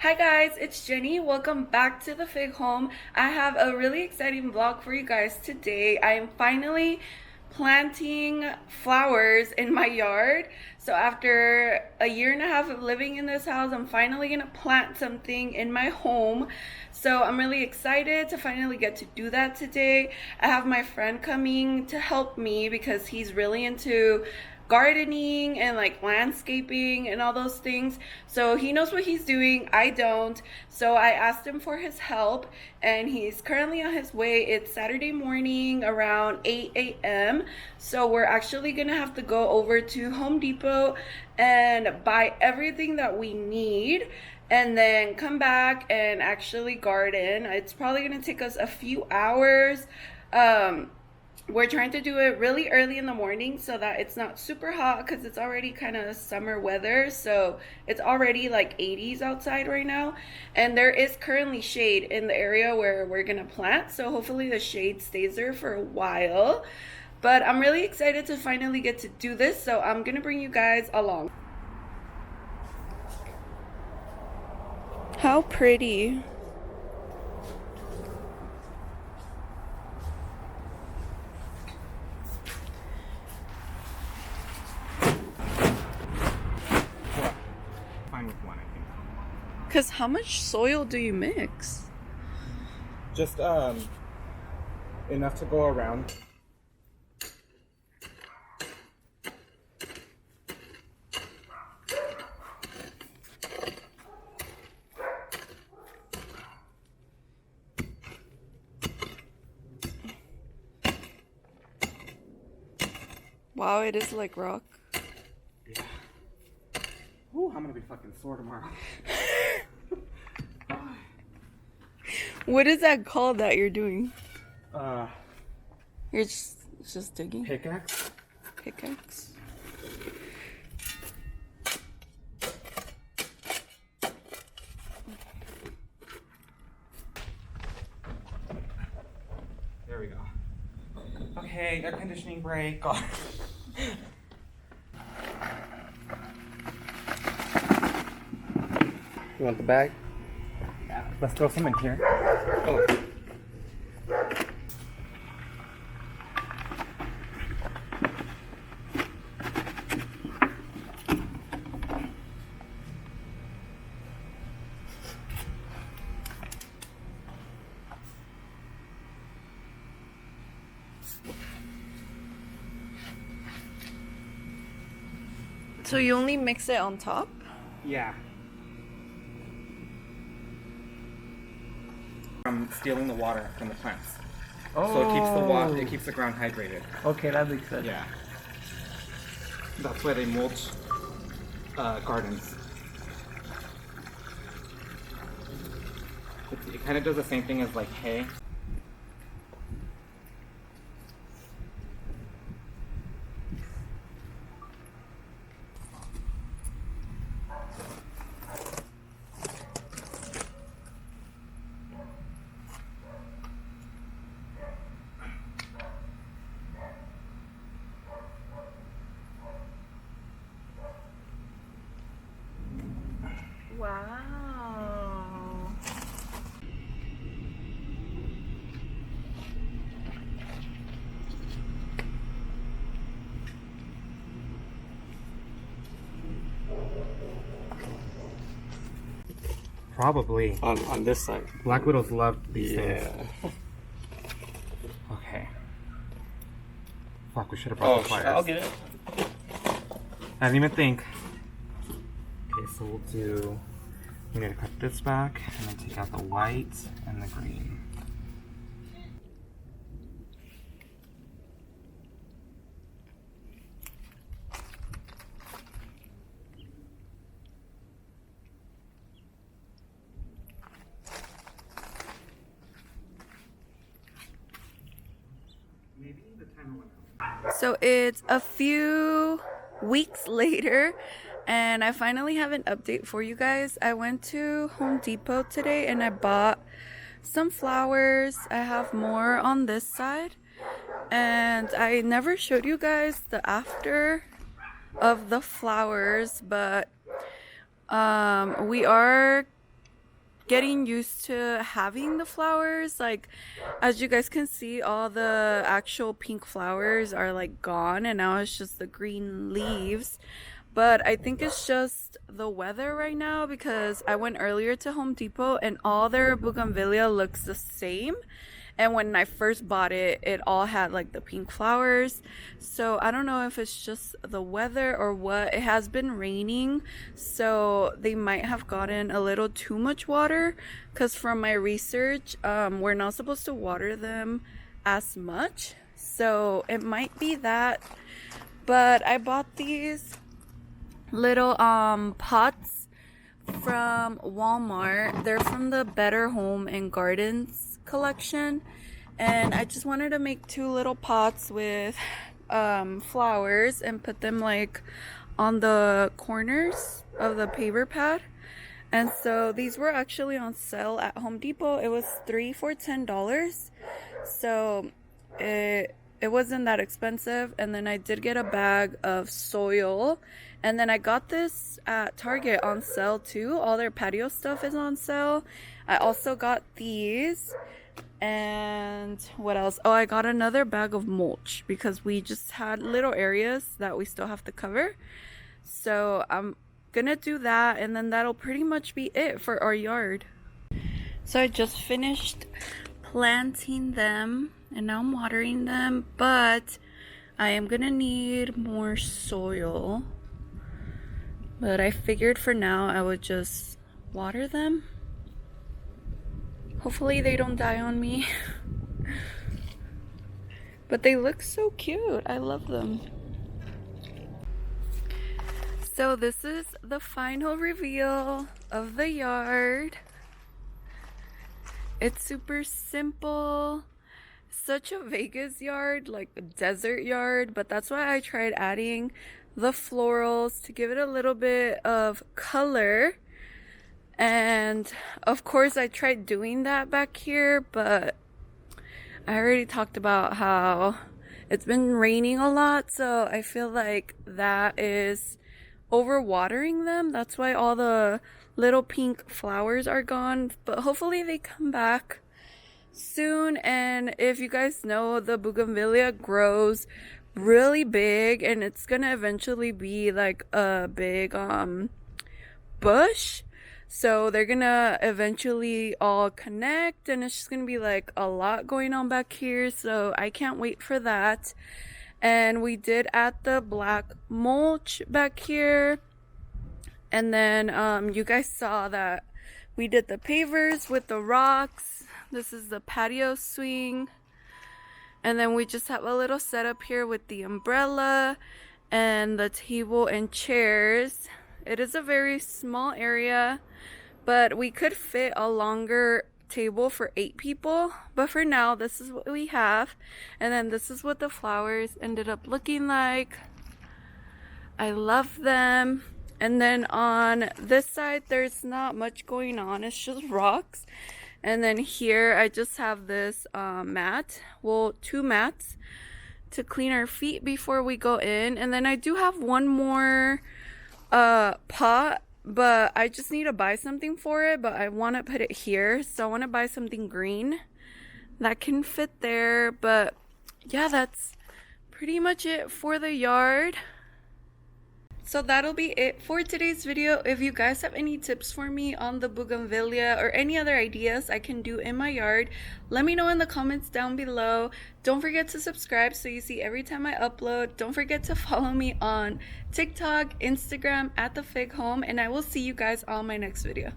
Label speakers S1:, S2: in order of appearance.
S1: Hi guys, it's Jenny. Welcome back to the Fig Home. I have a really exciting vlog for you guys today. I am finally planting flowers in my yard. So after a year and a half of living in this house, I'm finally gonna plant something in my home. So I'm really excited to finally get to do that today. I have my friend coming to help me because he's really into gardening and like landscaping and all those things, so he knows what he's doing. I don't, so I asked him for his help and he's currently on his way. It's Saturday morning around 8 a.m. so we're actually gonna have to go over to Home Depot and buy everything that we need and then come back and actually garden. It's probably gonna take us a few hours. We're trying to do it really early in the morning so that it's not super hot because it's already kind of summer weather. So it's already like 80s outside right now. And there is currently shade in the area where we're going to plant. So hopefully the shade stays there for a while. But I'm really excited to finally get to do this. So I'm going to bring you guys along. How pretty.
S2: With one, I think.
S1: Because how much soil do you mix?
S2: Just enough to go around.
S1: Wow, it is like rock.
S2: Yeah. Ooh, I'm gonna be fucking sore tomorrow.
S1: What is that called that you're doing?
S2: You're
S1: just digging?
S2: pickaxe.
S1: Pickaxe.
S2: There we go. Okay, air conditioning break. You want the bag? Yeah. Let's throw some in here. Oh.
S1: So you only mix it on top?
S2: Yeah. From stealing the water from the plants.
S3: Oh.
S2: So it keeps the water, it keeps the ground hydrated.
S3: Okay, that makes sense.
S2: Yeah. That's why they mulch gardens. It kind of does the same thing as like hay.
S1: Wow.
S2: Probably.
S3: On this side.
S2: Black widows love these
S3: Yeah.
S2: things. Okay. Fuck, we should have brought the pliers.
S3: I'll get it.
S2: I didn't even think. Okay, so we'll do. We need to cut this back and then take out the white and the green. Maybe the timer went out.
S1: So it's a few weeks later and I finally have an update for you guys. I went to Home Depot today and I bought some flowers. I have more on this side and I never showed you guys the after of the flowers, but we are getting used to having the flowers. Like, as you guys can see, all the actual pink flowers are like gone, and now it's just the green leaves. But I think it's just the weather right now, because I went earlier to Home Depot and all their bougainvillea looks the same. And when I first bought it, it all had like the pink flowers. So I don't know if it's just the weather or what. It has been raining, so they might have gotten a little too much water, because from my research, we're not supposed to water them as much. So it might be that. But I bought these little pots from Walmart. They're from the Better Home and Gardens collection, and I just wanted to make 2 little pots with flowers and put them like on the corners of the paver pad. And so these were actually on sale at Home Depot. It was 3 for $10, so it wasn't that expensive. And then I did get a bag of soil, and then I got this at Target on sale too. All their patio stuff is on sale. I also got these. And what else? Oh, I got another bag of mulch, because we just had little areas that we still have to cover. So I'm gonna do that, and then that'll pretty much be it for our yard. So I just finished planting them, and now I'm watering them, but I am gonna need more soil. But I figured for now I would just water them. Hopefully they don't die on me. But they look so cute. I love them. So this is the final reveal of the yard. It's super simple. Such a Vegas yard, like a desert yard, but that's why I tried adding the florals to give it a little bit of color. And of course I tried doing that back here, but I already talked about how it's been raining a lot, so I feel like that is overwatering them. That's why all the little pink flowers are gone, but hopefully they come back soon. And if you guys know, the bougainvillea grows really big, and it's gonna eventually be like a big bush. So they're gonna eventually all connect, and it's just gonna be like a lot going on back here. So I can't wait for that. And we did add the black mulch back here. And then you guys saw that we did the pavers with the rocks. This is the patio swing. And then we just have a little setup here with the umbrella and the table and chairs. It is a very small area, but we could fit a longer table for 8 people. But for now, this is what we have. And then this is what the flowers ended up looking like. I love them. And then on this side, there's not much going on. It's just rocks. And then here, I just have this mat. Well, 2 mats to clean our feet before we go in. And then I do have one more pot, but I just need to buy something for it. But I want to put it here, so I want to buy something green that can fit there. But yeah, that's pretty much it for the yard. So that'll be it for today's video. If you guys have any tips for me on the bougainvillea or any other ideas I can do in my yard, let me know in the comments down below. Don't forget to subscribe so you see every time I upload. Don't forget to follow me on TikTok, Instagram at TheFigHome, and I will see you guys on my next video.